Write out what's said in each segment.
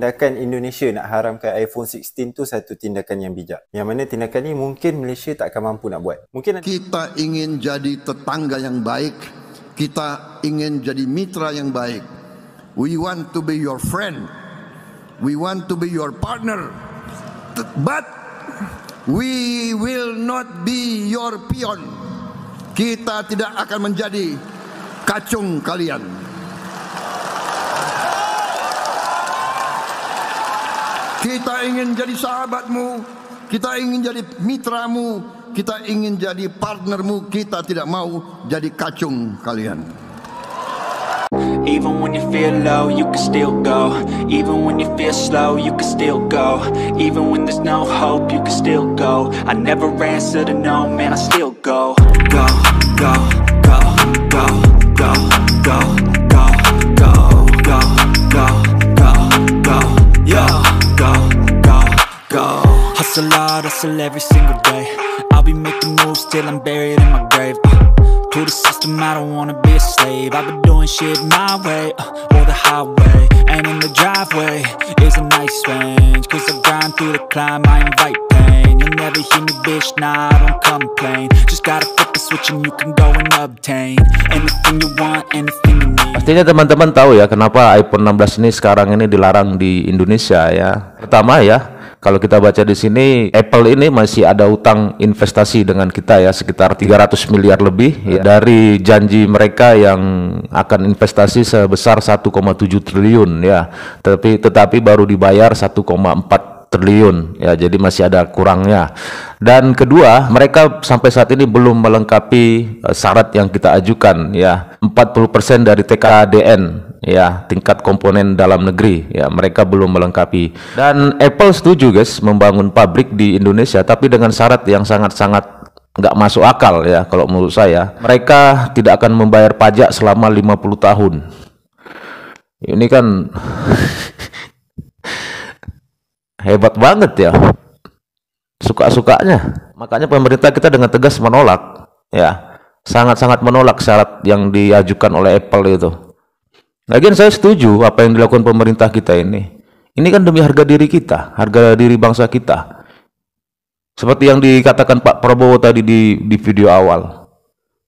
Tindakan Indonesia nak haramkan iPhone 16 tu satu tindakan yang bijak. Yang mana tindakan ni mungkin Malaysia tak akan mampu nak buat. Mungkin kita ingin jadi tetangga yang baik, kita ingin jadi mitra yang baik. We want to be your friend, we want to be your partner, but we will not be your pion. Kita tidak akan menjadi kacung kalian. Kita ingin jadi sahabatmu, kita ingin jadi mitramu, kita ingin jadi partnermu, kita tidak mau jadi kacung kalian. Even when you feel low, you can still go. Even when you feel slow, you can still go. Even when there's no hope, you can still go. I never answer to no, man, I still go. Go, go, go, go, go, go, go, go, go, go, go, go, yo, go, go, go. Hustle hard, hustle every single day. I'll be making moves till I'm buried in my grave. To the system, I don't wanna be a slave. I've been doing shit my way, or the highway. And in the driveway is a nice range. Cause I grind through the climb, I invite pain. You'll never hear me, bitch, nah, I don't complain. Just gotta flip the switch and you can go and obtain anything you want, anything you need. Pastinya teman-teman tahu ya kenapa iPhone 16 ini sekarang ini dilarang di Indonesia ya. Pertama ya, kalau kita baca di sini, Apple ini masih ada utang investasi dengan kita ya, sekitar 300 miliar lebih ya, dari janji mereka yang akan investasi sebesar 1,7 triliun ya. Tetapi baru dibayar 1,4 triliun ya, jadi masih ada kurangnya. Dan kedua, mereka sampai saat ini belum melengkapi syarat yang kita ajukan ya. 40% dari TKDN ya, tingkat komponen dalam negeri ya, mereka belum melengkapi. Dan Apple setuju guys membangun pabrik di Indonesia, tapi dengan syarat yang sangat-sangat nggak masuk akal ya kalau menurut saya. Mereka tidak akan membayar pajak selama 50 tahun. Ini kan hebat banget ya, suka-sukanya. Makanya pemerintah kita dengan tegas menolak ya, sangat-sangat menolak syarat yang diajukan oleh Apple itu. Lagian saya setuju apa yang dilakukan pemerintah kita ini. Ini kan demi harga diri kita, harga diri bangsa kita. Seperti yang dikatakan Pak Prabowo tadi di video awal.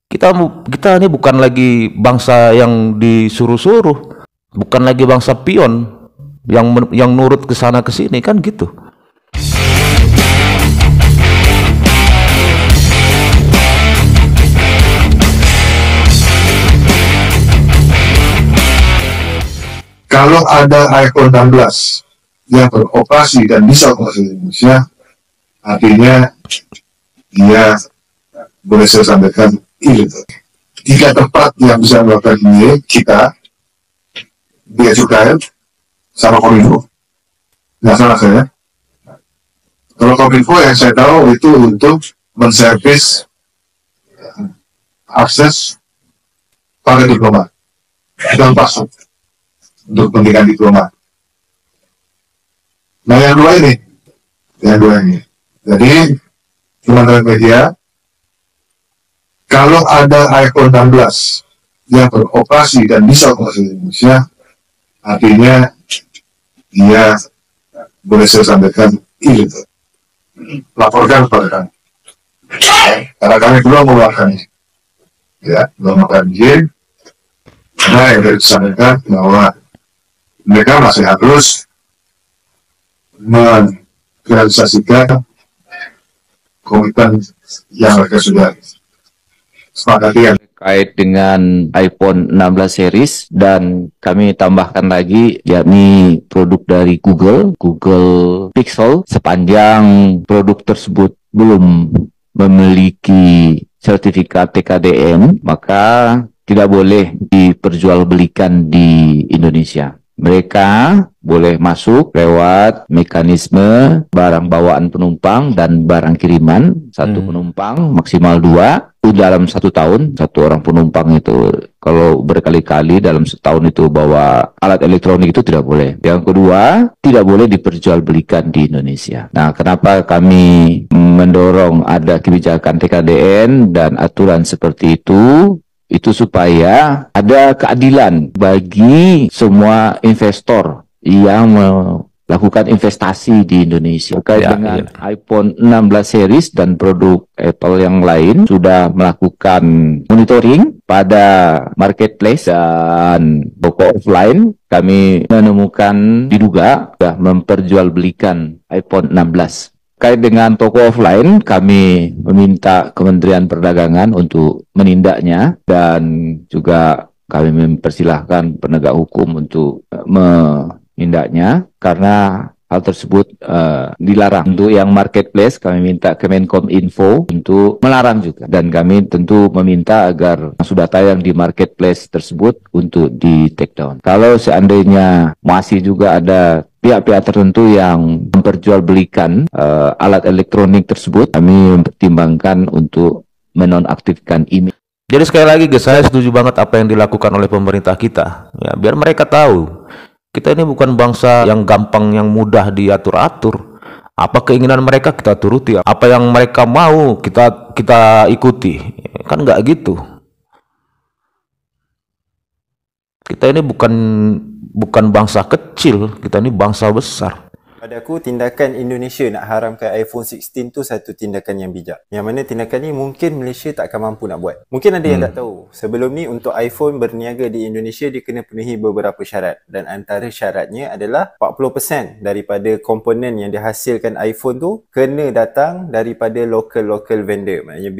Kita ini bukan lagi bangsa yang disuruh-suruh, bukan lagi bangsa pion yang nurut ke sana ke sini kan gitu. Kalau ada iPhone 16 yang beroperasi dan bisa operasi di Indonesia, artinya dia boleh saya sampaikan ilegal. 3 tempat yang bisa melakukan ini kita, Bea Cukai sama Kominfo. Nggak salah saya. Kalau Kominfo yang saya tahu itu untuk menservis akses para diplomat dan pasok untuk pendidikan diplomat. Nah yang dua ini, jadi teman-teman media, kalau ada iPhone 16 yang beroperasi dan bisa operasi di Indonesia, artinya dia boleh saya sampaikan ilegal. Laporkan kepada kami, karena kami belum mengeluarkannya, ya, belum mengeluarkan izin. Nah yang tadi disampaikan bahwa mereka masih harus merealisasikan komitmen yang mereka sudah sepakati terkait dengan iPhone 16 series, dan kami tambahkan lagi yakni produk dari Google Pixel. Sepanjang produk tersebut belum memiliki sertifikat TKDN, maka tidak boleh diperjualbelikan di Indonesia. Mereka boleh masuk lewat mekanisme barang bawaan penumpang dan barang kiriman. Satu penumpang maksimal 2 dalam 1 tahun. Satu orang penumpang itu kalau berkali-kali dalam setahun itu bawa alat elektronik itu tidak boleh. Yang kedua, tidak boleh diperjualbelikan di Indonesia. Nah, kenapa kami mendorong ada kebijakan TKDN dan aturan seperti itu? Itu supaya ada keadilan bagi semua investor yang lakukan investasi di Indonesia. Terkait dengan iPhone 16 series dan produk Apple yang lain sudah melakukan monitoring pada marketplace dan toko offline. Kami menemukan diduga sudah memperjualbelikan iPhone 16. Terkait dengan toko offline, kami meminta Kementerian Perdagangan untuk menindaknya dan juga kami mempersilahkan penegak hukum untuk menindaknya karena hal tersebut dilarang. Untuk yang marketplace, kami minta Kemenkominfo untuk melarang juga. Dan kami tentu meminta agar sudah tayang di marketplace tersebut untuk di take down. Kalau seandainya masih juga ada pihak-pihak tertentu yang memperjualbelikan alat elektronik tersebut, kami mempertimbangkan untuk menonaktifkan email. Jadi sekali lagi guys, saya setuju banget apa yang dilakukan oleh pemerintah kita. Ya, biar mereka tahu kita ini bukan bangsa yang gampang, yang mudah diatur-atur. Apa keinginan mereka kita turuti, apa yang mereka mau kita ikuti. Kan nggak gitu. Kita ini bukan bangsa kecil, kita ini bangsa besar. Pada aku, tindakan Indonesia nak haramkan iPhone 16 tu satu tindakan yang bijak. Yang mana tindakan ni mungkin Malaysia tak akan mampu nak buat. Mungkin ada yang tak tahu. Sebelum ni untuk iPhone berniaga di Indonesia, dia kena penuhi beberapa syarat. Dan antara syaratnya adalah 40% daripada komponen yang dihasilkan iPhone tu kena datang daripada local vendor. Maknanya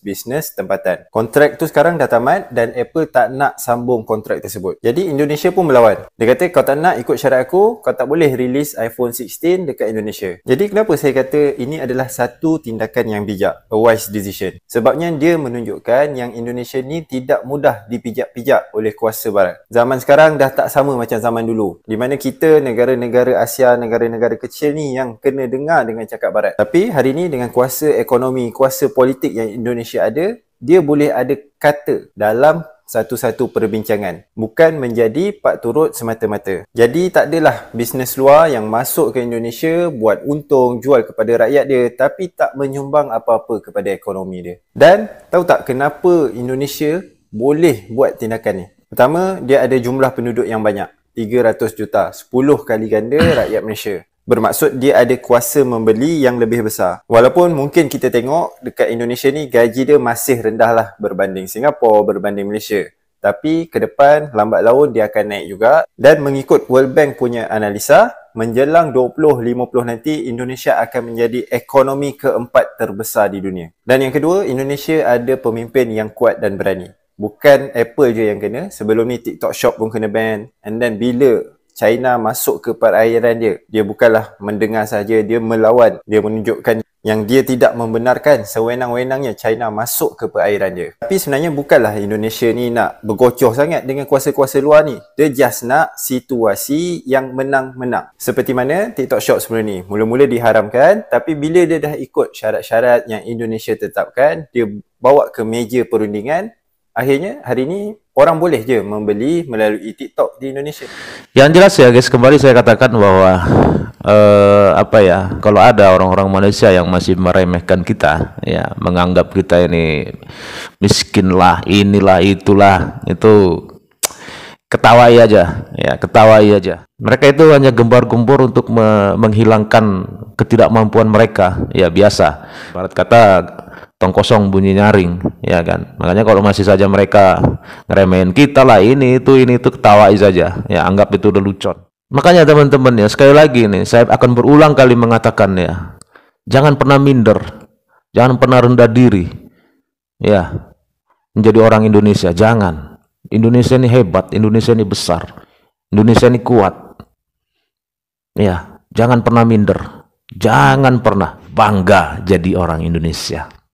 business tempatan. Kontrak tu sekarang dah tamat dan Apple tak nak sambung kontrak tersebut. Jadi Indonesia pun melawan. Dia kata kau tak nak ikut syarat aku, kau tak boleh release iPhone 16 dekat Indonesia. Jadi kenapa saya kata ini adalah satu tindakan yang bijak, a wise decision? Sebabnya dia menunjukkan yang Indonesia ni tidak mudah dipijak-pijak oleh kuasa barat. Zaman sekarang dah tak sama macam zaman dulu, di mana kita negara-negara Asia, negara-negara kecil ni yang kena dengar dengan cakap barat. Tapi hari ni dengan kuasa ekonomi, kuasa politik yang Indonesia ada, dia boleh ada kata dalam satu-satu perbincangan, bukan menjadi pak turut semata-mata. Jadi tak adalah bisnes luar yang masuk ke Indonesia buat untung, jual kepada rakyat dia, tapi tak menyumbang apa-apa kepada ekonomi dia. Dan tahu tak kenapa Indonesia boleh buat tindakan ni? Pertama, dia ada jumlah penduduk yang banyak, 300 juta, 10 kali ganda rakyat Malaysia. Bermaksud dia ada kuasa membeli yang lebih besar. Walaupun mungkin kita tengok dekat Indonesia ni gaji dia masih rendah lah berbanding Singapura, berbanding Malaysia. Tapi ke depan lambat laun dia akan naik juga. Dan mengikut World Bank punya analisa, menjelang 2050 nanti Indonesia akan menjadi ekonomi keempat terbesar di dunia. Dan yang kedua, Indonesia ada pemimpin yang kuat dan berani. Bukan Apple je yang kena. Sebelum ni TikTok Shop pun kena ban. And then bila China masuk ke perairan dia bukanlah mendengar saja, dia melawan. Dia menunjukkan yang dia tidak membenarkan sewenang-wenangnya China masuk ke perairan dia. Tapi sebenarnya bukanlah Indonesia ni nak bergocoh sangat dengan kuasa-kuasa luar ni. Dia just nak situasi yang menang-menang. Seperti mana TikTok Shop sebelum ni. Mula-mula diharamkan, tapi bila dia dah ikut syarat-syarat yang Indonesia tetapkan, dia bawa ke meja perundingan. Akhirnya hari ni orang boleh je membeli melalui TikTok di Indonesia. Yang jelas ya guys, kembali saya katakan bahwa kalau ada orang-orang Malaysia yang masih meremehkan kita, ya, menganggap kita ini miskin lah, inilah itulah, itu ketawai aja, ya, ketawai aja. Mereka itu hanya gembar-gembor untuk menghilangkan ketidakmampuan mereka, ya biasa. Barat kata tong kosong bunyi nyaring, ya kan. Makanya kalau masih saja mereka ngeremehin kita lah, ini itu ketawai saja, ya, anggap itu udah lucon. Makanya teman-teman ya, sekali lagi nih saya akan berulang kali mengatakan ya, jangan pernah minder, jangan pernah rendah diri, ya, menjadi orang Indonesia. Jangan. Indonesia ini hebat, Indonesia ini besar, Indonesia ini kuat, ya. Jangan pernah minder, jangan pernah bangga jadi orang Indonesia.